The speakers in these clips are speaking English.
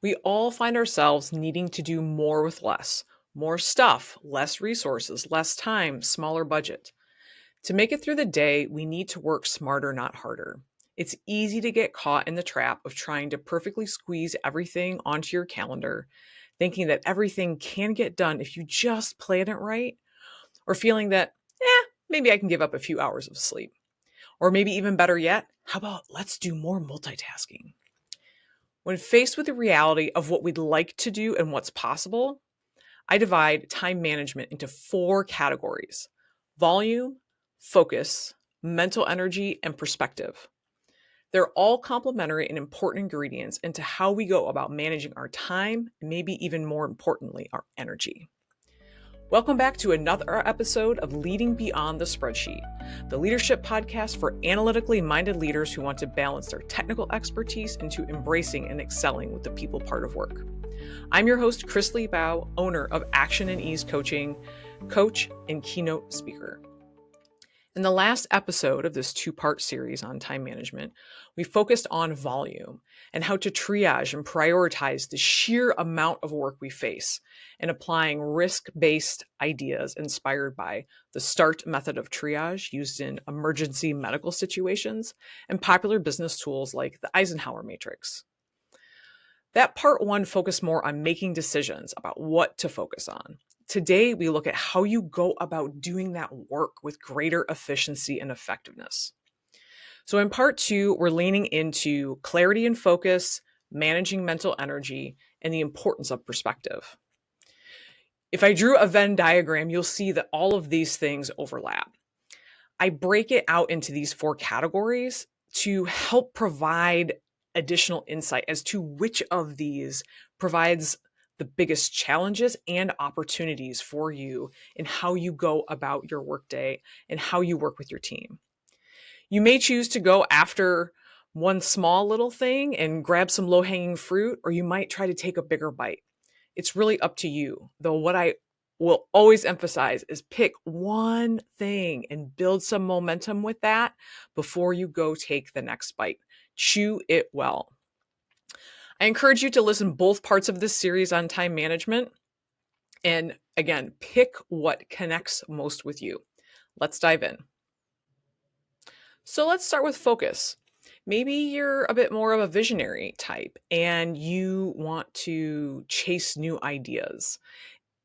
We all find ourselves needing to do more with less, more stuff, less resources, less time, smaller budget. To make it through the day, we need to work smarter, not harder. It's easy to get caught in the trap of trying to perfectly squeeze everything onto your calendar, thinking that everything can get done if you just plan it right, or feeling that, maybe I can give up a few hours of sleep. Or maybe even better yet, how about let's do more multitasking? When faced with the reality of what we'd like to do and what's possible, I divide time management into four categories: volume, focus, mental energy, and perspective. They're all complementary and important ingredients into how we go about managing our time, and maybe even more importantly, our energy. Welcome back to another episode of Leading Beyond the Spreadsheet, the leadership podcast for analytically minded leaders who want to balance their technical expertise into embracing and excelling with the people part of work. I'm your host, Kris Liebau, owner of Action and Ease Coaching, coach and keynote speaker. In the last episode of this two-part series on time management, we focused on volume and how to triage and prioritize the sheer amount of work we face and applying risk-based ideas inspired by the START method of triage used in emergency medical situations and popular business tools like the Eisenhower matrix. That part one focused more on making decisions about what to focus on. Today, we look at how you go about doing that work with greater efficiency and effectiveness. So in part two, we're leaning into clarity and focus, managing mental energy, and the importance of perspective. If I drew a Venn diagram, you'll see that all of these things overlap. I break it out into these four categories to help provide additional insight as to which of these provides the biggest challenges and opportunities for you in how you go about your workday and how you work with your team. You may choose to go after one small little thing and grab some low-hanging fruit, or you might try to take a bigger bite. It's really up to you. Though what I will always emphasize is pick one thing and build some momentum with that before you go take the next bite. Chew it well. I encourage you to listen both parts of this series on time management. And again, pick what connects most with you. Let's dive in. So let's start with focus. Maybe you're a bit more of a visionary type and you want to chase new ideas,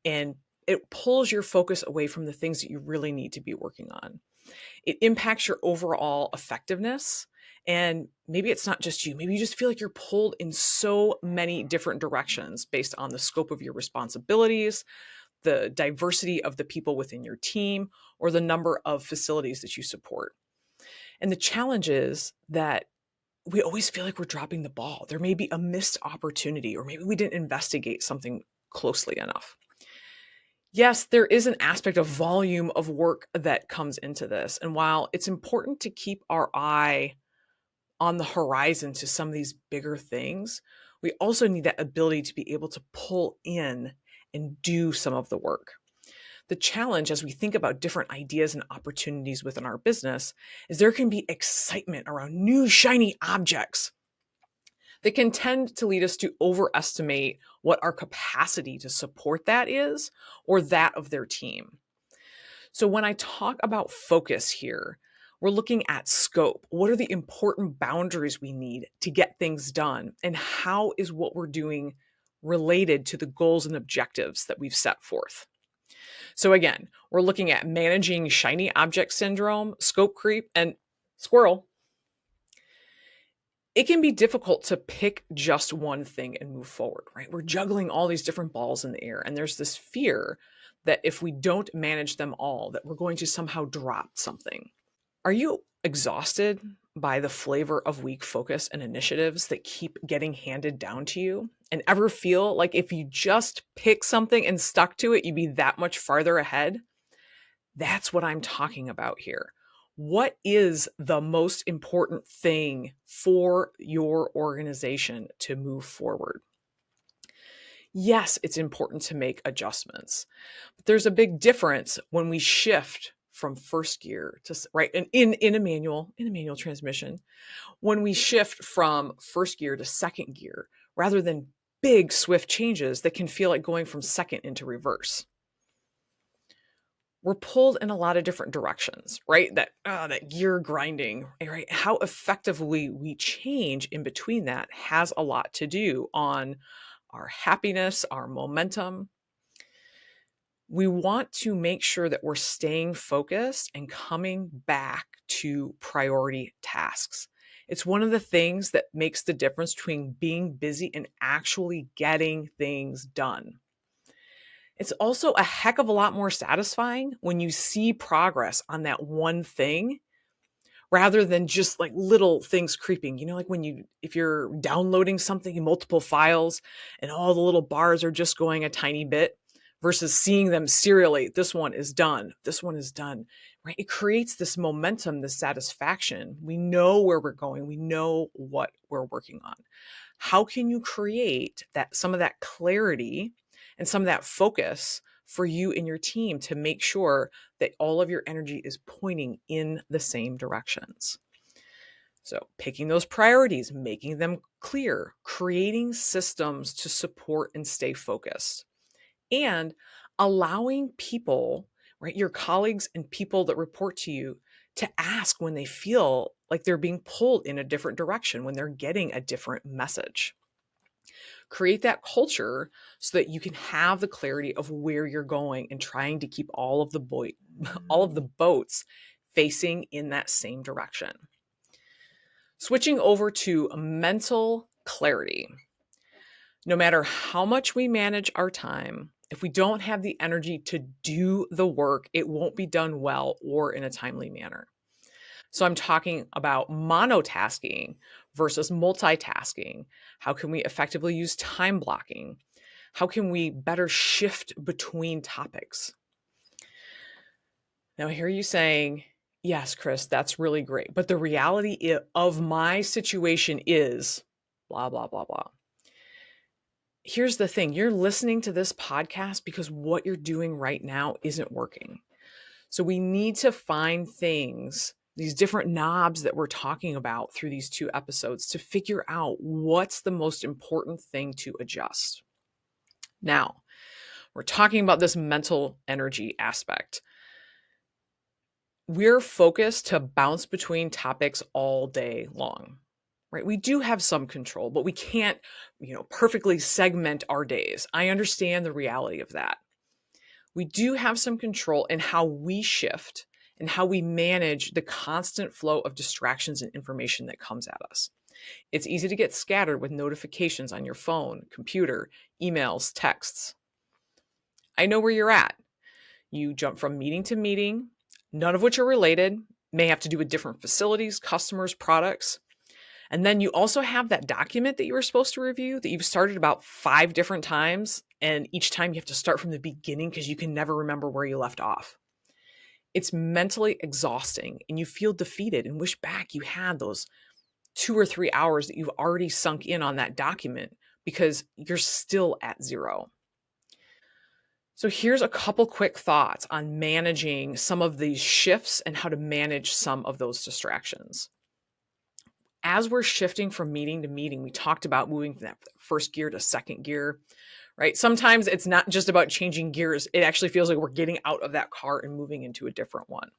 and it pulls your focus away from the things that you really need to be working on. It impacts your overall effectiveness. And maybe it's not just you. Maybe you just feel like you're pulled in so many different directions based on the scope of your responsibilities, the diversity of the people within your team, or the number of facilities that you support. And the challenge is that we always feel like we're dropping the ball. There may be a missed opportunity, or maybe we didn't investigate something closely enough. Yes, there is an aspect of volume of work that comes into this. And while it's important to keep our eye on the horizon to some of these bigger things, we also need that ability to be able to pull in and do some of the work. The challenge as we think about different ideas and opportunities within our business is there can be excitement around new shiny objects that can tend to lead us to overestimate what our capacity to support that is, or that of their team. So when I talk about focus here, we're looking at scope. What are the important boundaries we need to get things done? And how is what we're doing related to the goals and objectives that we've set forth? So again, we're looking at managing shiny object syndrome, scope creep, and squirrel. It can be difficult to pick just one thing and move forward, right? We're juggling all these different balls in the air, and there's this fear that if we don't manage them all, that we're going to somehow drop something. Are you exhausted by the flavor of weak focus and initiatives that keep getting handed down to you? And ever feel like if you just pick something and stuck to it, you'd be that much farther ahead? That's what I'm talking about here. What is the most important thing for your organization to move forward? Yes, it's important to make adjustments, but there's a big difference when we shift from first gear to right and in a manual transmission, when we shift from first gear to second gear rather than big, swift changes that can feel like going from second into reverse. We're pulled in a lot of different directions, right? That gear grinding, right? How effectively we change in between that has a lot to do on our happiness, our momentum. We want to make sure that we're staying focused and coming back to priority tasks. It's one of the things that makes the difference between being busy and actually getting things done. It's also a heck of a lot more satisfying when you see progress on that one thing rather than just like little things creeping. Like if you're downloading something in multiple files and all the little bars are just going a tiny bit versus seeing them serially. This one is done. This one is done, right? It creates this momentum, this satisfaction. We know where we're going. We know what we're working on. How can you create some of that clarity and some of that focus for you and your team to make sure that all of your energy is pointing in the same directions? So, picking those priorities, making them clear, creating systems to support and stay focused, and allowing people, right, your colleagues and people that report to you, to ask when they feel like they're being pulled in a different direction, when they're getting a different message. Create that culture so that you can have the clarity of where you're going and trying to keep all of the all of the boats facing in that same direction. Switching over to mental clarity. No matter how much we manage our time, if we don't have the energy to do the work, it won't be done well or in a timely manner. So I'm talking about monotasking versus multitasking. How can we effectively use time blocking? How can we better shift between topics? Now, I hear you saying, yes, Kris, that's really great. But the reality of my situation is blah, blah, blah, blah. Here's the thing. You're listening to this podcast because what you're doing right now isn't working. So we need to find things, these different knobs that we're talking about through these 2 episodes, to figure out what's the most important thing to adjust. Now, we're talking about this mental energy aspect. We're focused to bounce between topics all day long, right? We do have some control, but we can't, perfectly segment our days. I understand the reality of that. We do have some control in how we shift and how we manage the constant flow of distractions and information that comes at us. It's easy to get scattered with notifications on your phone, computer, emails, texts. I know where you're at. You jump from meeting to meeting, none of which are related, may have to do with different facilities, customers, products. And then you also have that document that you were supposed to review that you've started about 5 different times. And each time you have to start from the beginning because you can never remember where you left off. It's mentally exhausting and you feel defeated and wish back you had those 2 or 3 hours that you've already sunk in on that document because you're still at zero. So here's a couple quick thoughts on managing some of these shifts and how to manage some of those distractions. As we're shifting from meeting to meeting, we talked about moving from that first gear to second gear, right? Sometimes it's not just about changing gears. It actually feels like we're getting out of that car and moving into a different one,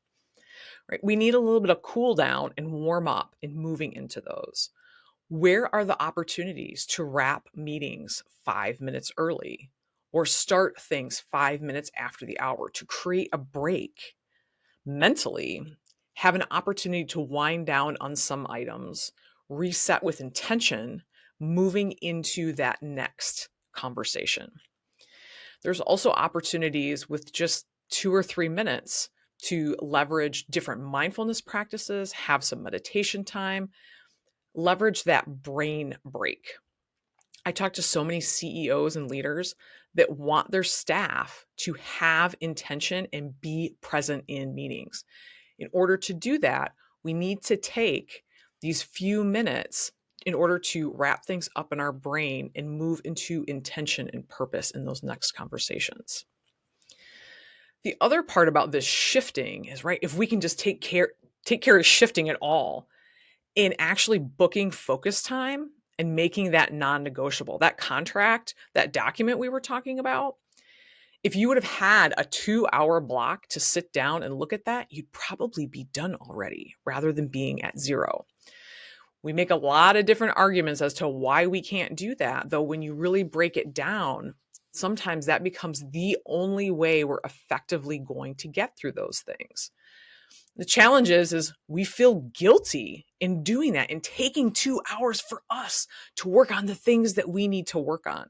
right? We need a little bit of cool down and warm up in moving into those. Where are the opportunities to wrap meetings 5 minutes early or start things 5 minutes after the hour to create a break mentally, have an opportunity to wind down on some items, reset with intention, moving into that next conversation? There's also opportunities with just 2 or 3 minutes to leverage different mindfulness practices, have some meditation time, leverage that brain break. I talk to so many CEOs and leaders that want their staff to have intention and be present in meetings. In order to do that, we need to take these few minutes in order to wrap things up in our brain and move into intention and purpose in those next conversations. The other part about this shifting is, right, if we can just take care of shifting it all in actually booking focus time and making that non-negotiable. That contract, that document we were talking about, if you would have had a 2-hour block to sit down and look at that, you'd probably be done already rather than being at zero. We make a lot of different arguments as to why we can't do that, though when you really break it down, sometimes that becomes the only way we're effectively going to get through those things. The challenge is we feel guilty in doing that and taking 2 hours for us to work on the things that we need to work on.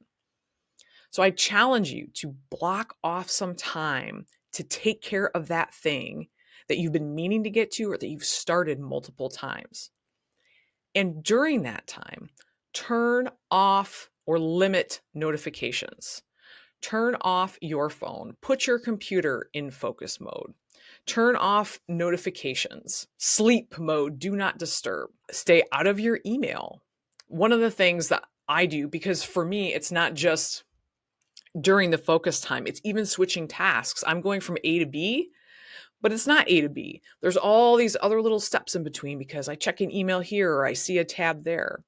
So I challenge you to block off some time to take care of that thing that you've been meaning to get to or that you've started multiple times. And during that time, turn off or limit notifications. Turn off your phone. Put your computer in focus mode. Turn off notifications. Sleep mode. Do not disturb. Stay out of your email. One of the things that I do, because for me, it's not just during the focus time, it's even switching tasks. I'm going from A to B, but it's not A to B. There's all these other little steps in between because I check an email here or I see a tab there.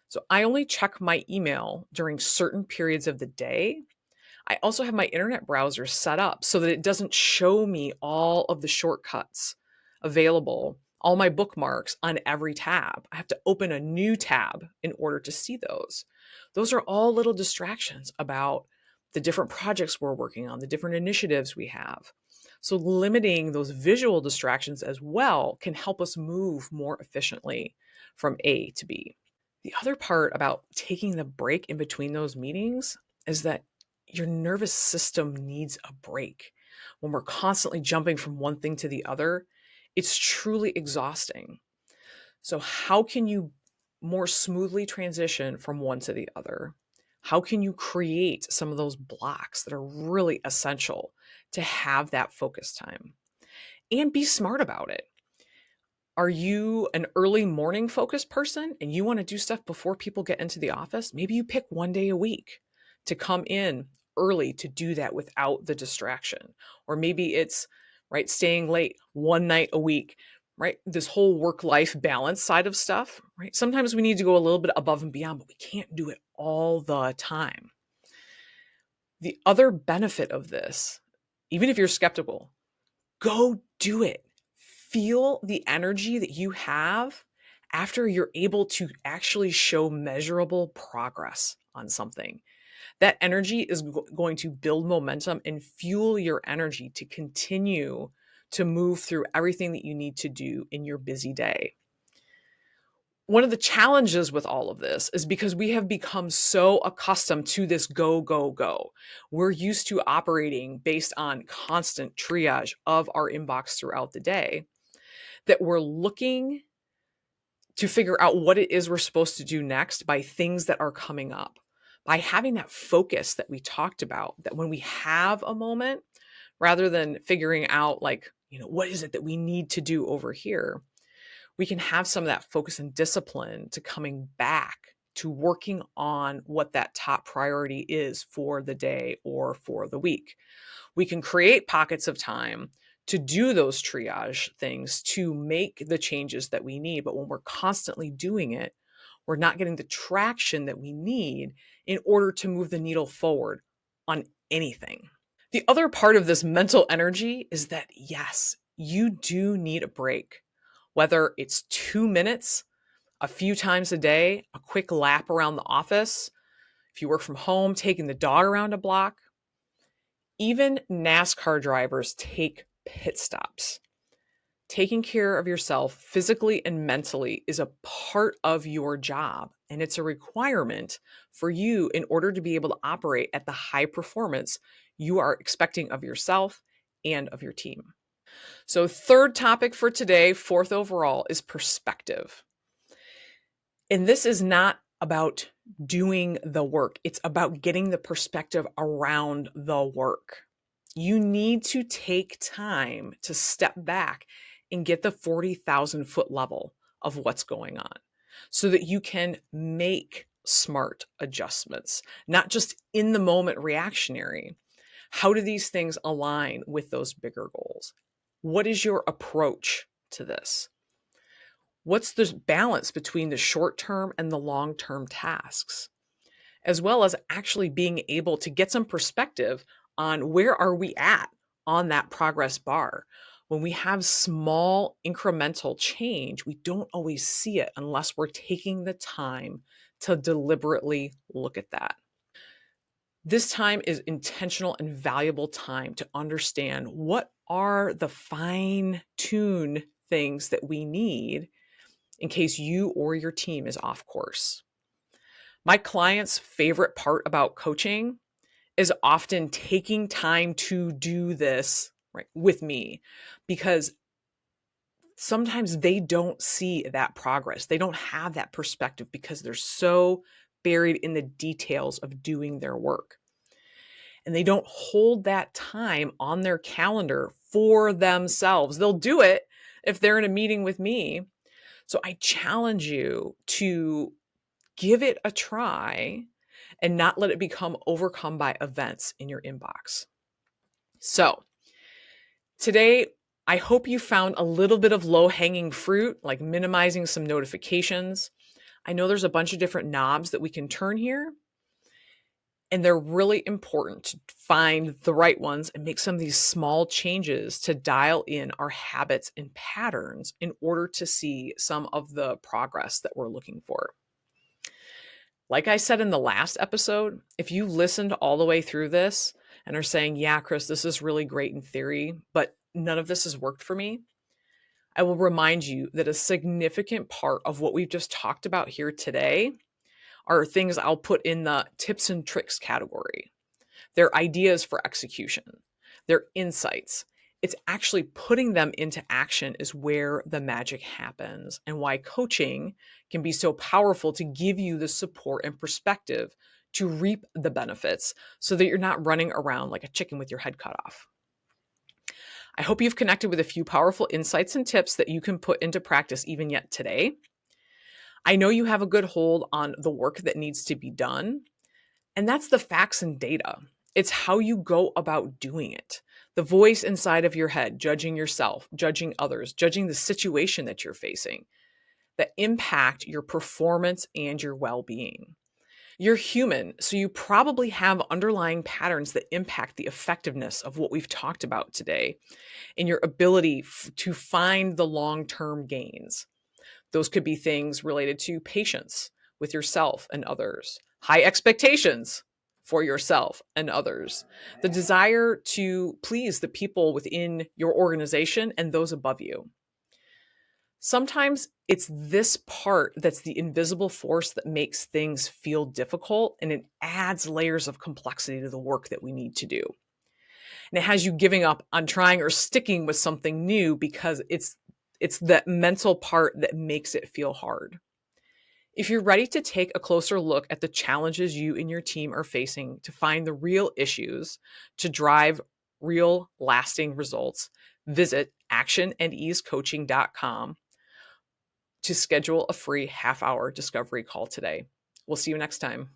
So I only check my email during certain periods of the day. I also have my internet browser set up so that it doesn't show me all of the shortcuts available, all my bookmarks on every tab. I have to open a new tab in order to see those. Those are all little distractions about the different projects we're working on, the different initiatives we have. So limiting those visual distractions as well can help us move more efficiently from A to B. The other part about taking the break in between those meetings is that your nervous system needs a break. When we're constantly jumping from one thing to the other, it's truly exhausting. So, how can you more smoothly transition from one to the other? How can you create some of those blocks that are really essential to have that focus time? And be smart about it. Are you an early morning focused person and you want to do stuff before people get into the office? Maybe you pick one day a week to come in early to do that without the distraction. Or maybe it's right staying late one night a week, right? This whole work-life balance side of stuff, right? Sometimes we need to go a little bit above and beyond, but we can't do it all the time. The other benefit of this, even if you're skeptical, go do it. Feel the energy that you have after you're able to actually show measurable progress on something. That energy is going to build momentum and fuel your energy to continue to move through everything that you need to do in your busy day. One of the challenges with all of this is because we have become so accustomed to this go, go, go. We're used to operating based on constant triage of our inbox throughout the day that we're looking to figure out what it is we're supposed to do next by things that are coming up. By having that focus that we talked about, that when we have a moment, rather than figuring out like, what is it that we need to do over here, we can have some of that focus and discipline to coming back to working on what that top priority is for the day or for the week. We can create pockets of time to do those triage things, to make the changes that we need. But when we're constantly doing it, we're not getting the traction that we need in order to move the needle forward on anything. The other part of this mental energy is that, yes, you do need a break, whether it's 2 minutes, a few times a day, a quick lap around the office, if you work from home, taking the dog around a block. Even NASCAR drivers take pit stops. Taking care of yourself physically and mentally is a part of your job, and it's a requirement for you in order to be able to operate at the high performance you are expecting of yourself and of your team. So, third topic for today, fourth overall, is perspective. And this is not about doing the work, it's about getting the perspective around the work. You need to take time to step back and get the 40,000 foot level of what's going on so that you can make smart adjustments, not just in the moment reactionary. How do these things align with those bigger goals? What is your approach to this? What's the balance between the short term and the long term tasks? As well as actually being able to get some perspective on where are we at on that progress bar. When we have small incremental change, we don't always see it unless we're taking the time to deliberately look at that. This time is intentional and valuable time to understand what are the fine tune things that we need in case you or your team is off course. My clients' favorite part about coaching is often taking time to do this right with me, because sometimes they don't see that progress. They don't have that perspective because they're so buried in the details of doing their work. And they don't hold that time on their calendar for themselves. They'll do it if they're in a meeting with me. So I challenge you to give it a try and not let it become overcome by events in your inbox. So today, I hope you found a little bit of low-hanging fruit, like minimizing some notifications. I know there's a bunch of different knobs that we can turn here, and they're really important to find the right ones and make some of these small changes to dial in our habits and patterns in order to see some of the progress that we're looking for. Like I said in the last episode, if you listened all the way through this and are saying, yeah, Kris, this is really great in theory, but none of this has worked for me, I will remind you that a significant part of what we've just talked about here today are things I'll put in the tips and tricks category. They're ideas for execution. They're insights. It's actually putting them into action is where the magic happens, and why coaching can be so powerful to give you the support and perspective to reap the benefits so that you're not running around like a chicken with your head cut off. I hope you've connected with a few powerful insights and tips that you can put into practice even yet today. I know you have a good hold on the work that needs to be done, and that's the facts and data. It's how you go about doing it. The voice inside of your head, judging yourself, judging others, judging the situation that you're facing, that impact your performance and your well-being. You're human, so you probably have underlying patterns that impact the effectiveness of what we've talked about today and your ability to find the long-term gains. Those could be things related to patience with yourself and others, high expectations for yourself and others, the desire to please the people within your organization and those above you. Sometimes it's this part that's the invisible force that makes things feel difficult, and it adds layers of complexity to the work that we need to do. And it has you giving up on trying or sticking with something new because it's that mental part that makes it feel hard. If you're ready to take a closer look at the challenges you and your team are facing to find the real issues to drive real lasting results, visit actionandeasecoaching.com to schedule a free half-hour discovery call today. We'll see you next time.